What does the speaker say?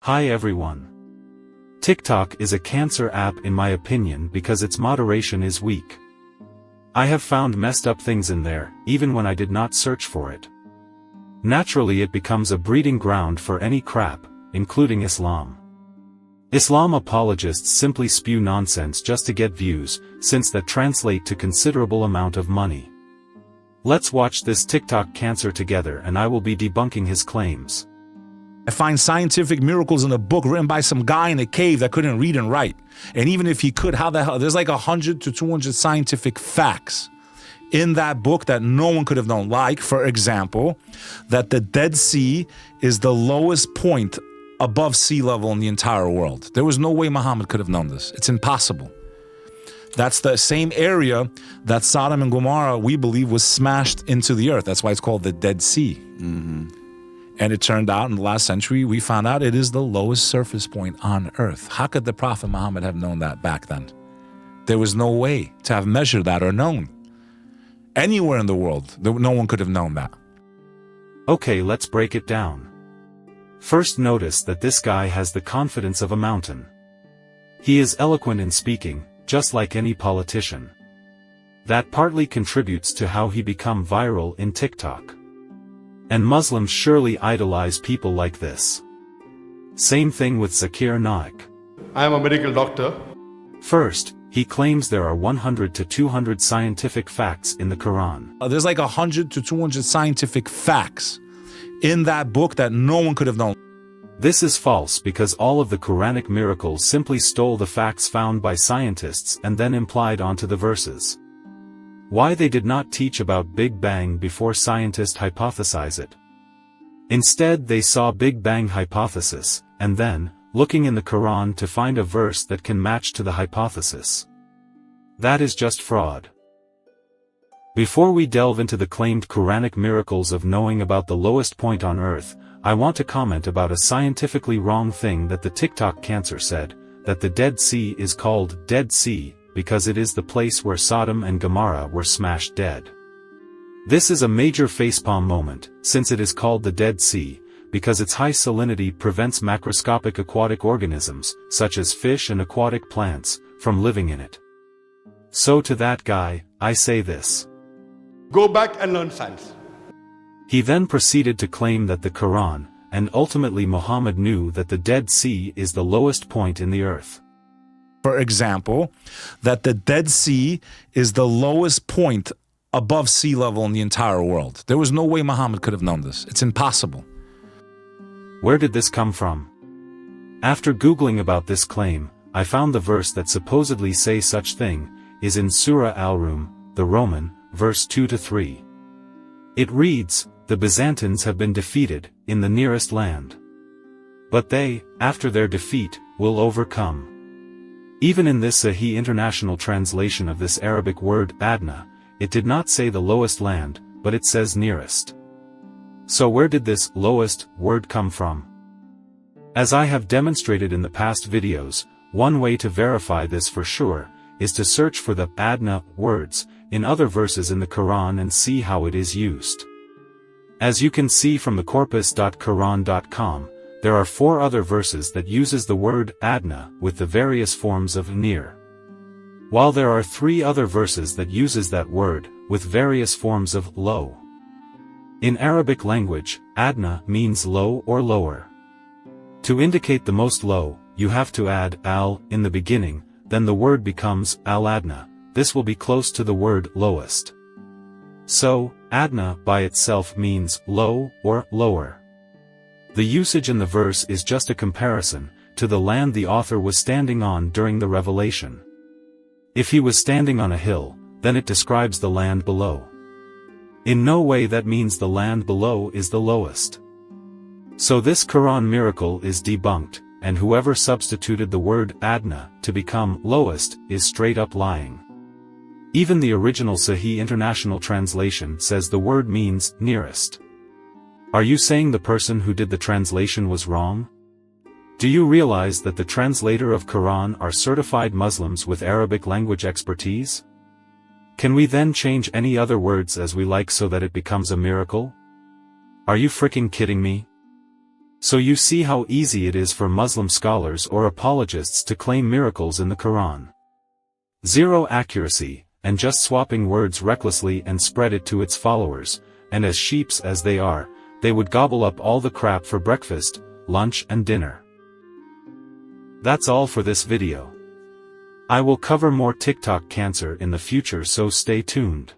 Hi everyone. TikTok is a cancer app in my opinion because its moderation is weak. I have found messed up things in there, even when I did not search for it. Naturally it becomes a breeding ground for any crap, including Islam. Islam apologists simply spew nonsense just to get views, since that translate to considerable amount of money. Let's watch this TikTok cancer together and I will be debunking his claims. I find scientific miracles in a book written by some guy in a cave that couldn't read and write. And even if he could, how the hell? There's like 100 to 200 scientific facts in that book that no one could have known. Like, for example, that the Dead Sea is the lowest point above sea level in the entire world. There was no way Muhammad could have known this. It's impossible. That's the same area that Sodom and Gomorrah, we believe, was smashed into the earth. That's why it's called the Dead Sea. And it turned out in the last century, we found out it is the lowest surface point on earth. How could the Prophet Muhammad have known that back then? There was no way to have measured that or known. Anywhere in the world, no one could have known that. Okay, let's break it down. First, notice that this guy has the confidence of a mountain. He is eloquent in speaking, just like any politician. That partly contributes to how he become viral in TikTok. And Muslims surely idolize people like this. Same thing with Zakir Naik. I am a medical doctor. First, he claims there are 100 to 200 scientific facts in the Quran. There's like 100 to 200 scientific facts in that book that no one could have known. This is false because all of the Quranic miracles simply stole the facts found by scientists and then implied onto the verses. Why they did not teach about Big Bang before scientists hypothesize it. Instead they saw Big Bang hypothesis, and then, looking in the Quran to find a verse that can match to the hypothesis. That is just fraud. Before we delve into the claimed Quranic miracles of knowing about the lowest point on earth, I want to comment about a scientifically wrong thing that the TikTok cancer said, that the Dead Sea is called Dead Sea, because it is the place where Sodom and Gomorrah were smashed dead. This is a major facepalm moment, since it is called the Dead Sea, because its high salinity prevents macroscopic aquatic organisms, such as fish and aquatic plants, from living in it. So to that guy, I say this. Go back and learn science. He then proceeded to claim that the Quran, and ultimately Muhammad knew that the Dead Sea is the lowest point in the earth. For example, that the Dead Sea is the lowest point above sea level in the entire world. There was no way Muhammad could have known this. It's impossible. Where did this come from? After Googling about this claim, I found the verse that supposedly says such thing, is in Surah Al-Rum, the Roman, verse 2-3. It reads, "The Byzantines have been defeated, in the nearest land. But they, after their defeat, will overcome." Even in this Sahih international translation of this Arabic word, Adna, it did not say the lowest land, but it says nearest. So where did this lowest word come from? As I have demonstrated in the past videos, one way to verify this for sure, is to search for the Adna words in other verses in the Quran and see how it is used. As you can see from the corpus.quran.com, there are 4 other verses that uses the word Adna with the various forms of near. While there are 3 other verses that uses that word, with various forms of low. In Arabic language, Adna means low or lower. To indicate the most low, you have to add al in the beginning, then the word becomes al-Adna, this will be close to the word lowest. So, Adna by itself means low or lower. The usage in the verse is just a comparison to the land the author was standing on during the revelation. If he was standing on a hill, then it describes the land below. In no way that means the land below is the lowest. So this Quran miracle is debunked, and whoever substituted the word Adna to become lowest is straight up lying. Even the original Sahih international translation says the word means nearest. Are you saying the person who did the translation was wrong? Do you realize that the translator of Quran are certified Muslims with Arabic language expertise? Can we then change any other words as we like so that it becomes a miracle? Are you freaking kidding me? So you see how easy it is for Muslim scholars or apologists to claim miracles in the Quran. Zero accuracy, and just swapping words recklessly and spread it to its followers, and as sheeps as they are, they would gobble up all the crap for breakfast, lunch and dinner. That's all for this video. I will cover more TikTok cancer in the future, so stay tuned.